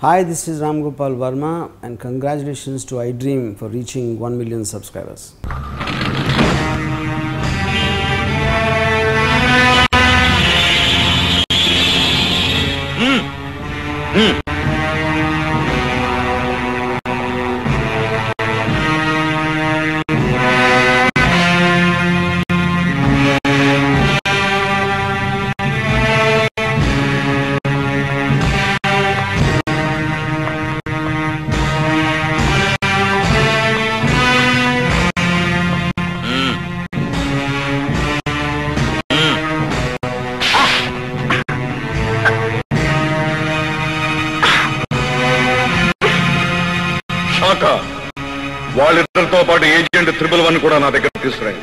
Hi, this is Ram Gopal Verma and congratulations to iDream for reaching 1 million subscribers. వాళ్ళిద్దరితో పాటు agent 111 కూడా నా దగ్గర తీసుకురాయి.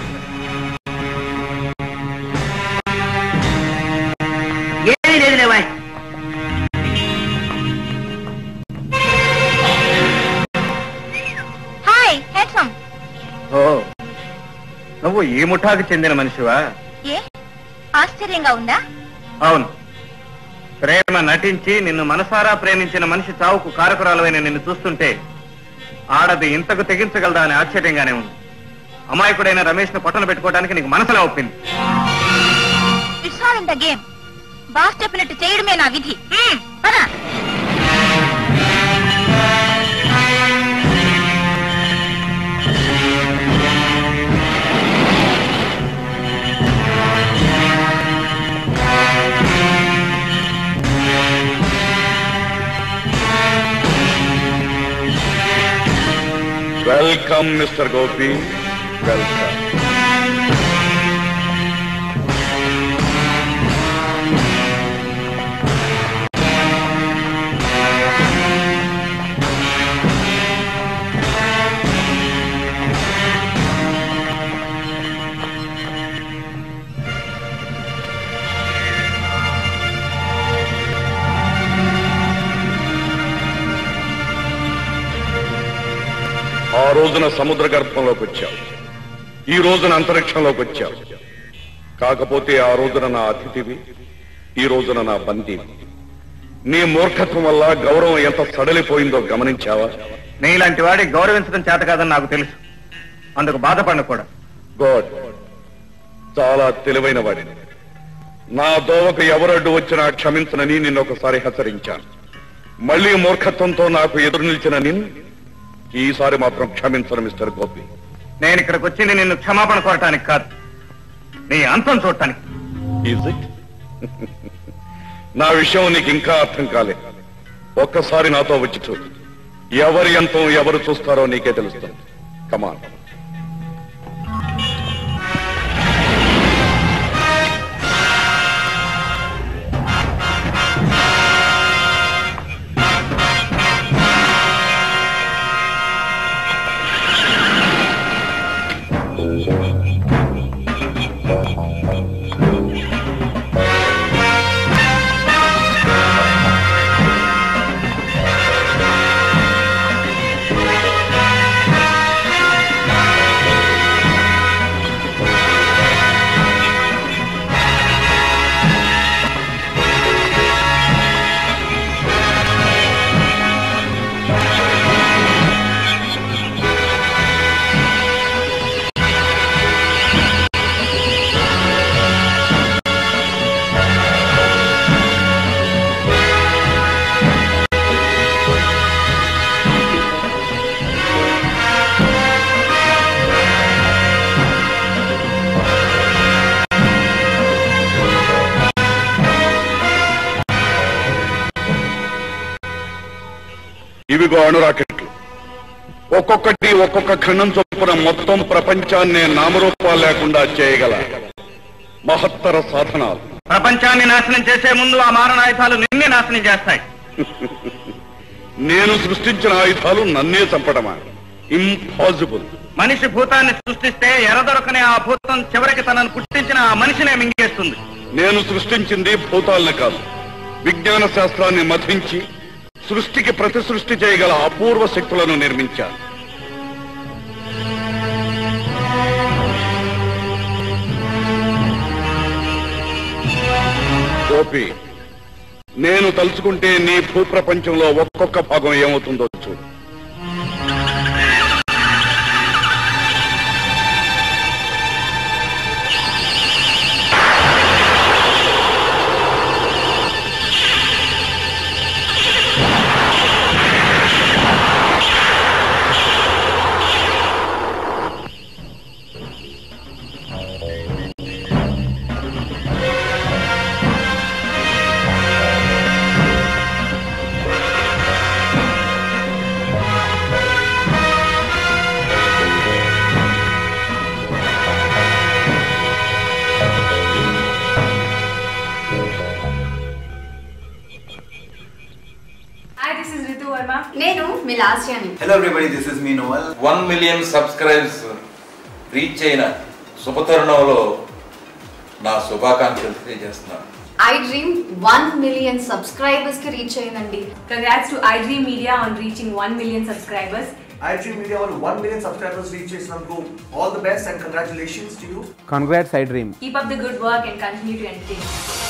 నువ్వు ఈ ముఠాకు చెందిన మనిషివా? ఆశ్చర్యంగా ఉందా? అవును. ప్రేమ నటించి నిన్ను మనసారా ప్రేమించిన మనిషి చావుకు కారకురాలైన నిన్ను చూస్తుంటే ఆడది ఇంతకు తెగించగలదా అని ఆశ్చర్యంగానే ఉంది. అమాయకుడైన రమేష్ ను పట్టణ పెట్టుకోవడానికి నీకు మనసులో ఒప్పింది. గేమ్ బాస్ చెప్పినట్టు చేయడమే నా విధి. Welcome mister Gopi, welcome. ఆ రోజున సముద్ర గర్భంలోకి వచ్చావు, ఈ రోజున అంతరిక్షంలోకి వచ్చావు. కాకపోతే ఆ రోజున నా అతిథివి, ఈ రోజున నా బందీవి. నీ మూర్ఖత్వం వల్ల గౌరవం ఎంత సడలిపోయిందో గమనించావా? నీలాంటి వాడి గౌరవించడం చేత కాదని నాకు తెలుసు, అందుకు బాధపడను కూడా. గాడ్, చాలా తెలివైన వాడిని. నా దోవకు ఎవరడ్డు వచ్చినా క్షమించనని నిన్నొకసారి హెచ్చరించాను. మళ్లీ మూర్ఖత్వంతో నాకు ఎదురు నిలిచిన నిన్ను ఈసారి మాత్రం క్షమించను మిస్టర్ గోపి. నేను ఇక్కడికి వచ్చింది నిన్ను క్షమాపణ కోరటానికి కాదు, నీ అంతం చూడటానికి. నా విషయం నీకు ఇంకా అర్థం కాలే. ఒక్కసారి నాతో వచ్చి చూడు. ఎవరి అంతం ఎవరు చూస్తారో నీకే తెలుస్తుంది. కమాన్. ఇవిగో అణురాకెట్లు. ఒక్కొక్కటి ఒక్కొక్క ఖండం చొప్పున మొత్తం ప్రపంచాన్ని నామరూపాలు లేకుండా చేయగల మహత్తర సాధనాలు. ప్రపంచాన్ని నాశనం చేసే ముందు ఆ మారణాయుధాలు నిన్నే నాశనం చేస్తాయి. నేను సృష్టించిన ఆయుధాలు నన్నే చంపడమా? ఇంపాసిబుల్. మనిషి భూతాన్ని సృష్టిస్తే ఎరదొరకనే ఆ భూతం చివరికి తనను పుట్టించిన ఆ మనిషినే మింగేస్తుంది. నేను సృష్టించింది భూతాలను కాదు, విజ్ఞాన శాస్త్రాన్ని మధించి సృష్టికి ప్రతి సృష్టి చేయగల అపూర్వ శక్తులను నిర్మించాను. గోపి, నేను తలుచుకుంటే నీ భూప్రపంచంలో ఒక్కొక్క భాగం ఏమవుతుందో చూడు. నేను మీ లాస్ట్ యాని. Hello everybody, this is me Noel. 1 million subscribers reach అయిన శుభతరుణంలో నా శుభాకాంక్షలు తెలియజేస్తున్నాను. iDream 1 million subscribers కి రీచ్ అయిందండి. Congrats to iDream Media on reaching 1 million subscribers. iDream Media వాళ్ళు 1 million subscribers reach చేసినందుకు all the best and congratulations to you. Congrats iDream. Keep up the good work and continue to entertain.